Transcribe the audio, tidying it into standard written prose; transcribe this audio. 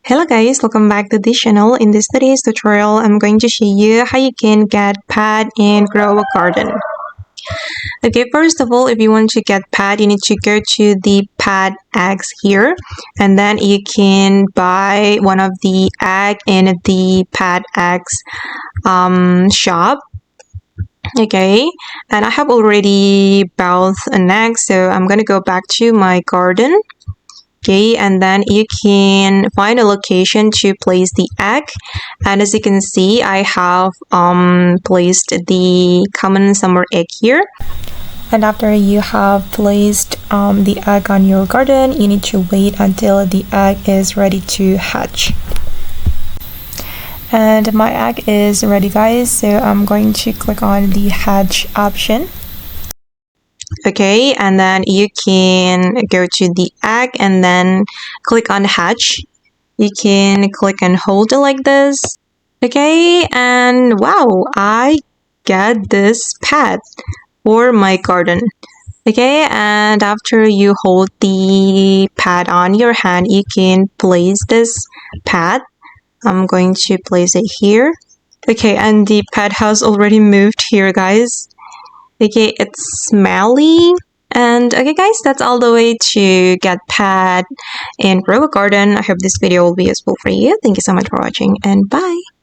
Hello guys, welcome back to this channel. In this today's tutorial, I'm going to show you how you can get pad and grow a garden. Okay, first of all, if you want to get pad, you need to go to the pad eggs here, and then you can buy one of the egg in the pad eggs shop. Okay, and I have already bought an egg, so I'm gonna go back to my garden. Okay, and then you can find a location to place the egg, and as you can see, I have placed the common summer egg here. And after you have placed the egg on your garden, you need to wait until the egg is ready to hatch. And my egg is ready, guys, so I'm going to click on the hatch option. Okay, and then you can go to the egg and then click on hatch. You can click and hold it like this. Okay, and wow, I get this pad for my garden. Okay, and after you hold the pad on your hand, you can place this pad. I'm going to place it here. Okay, and the pad has already moved here, guys. Okay, it's smelly. And okay guys, that's all the way to get pad and grow a garden. I hope this video will be useful for you. Thank you so much for watching, and bye.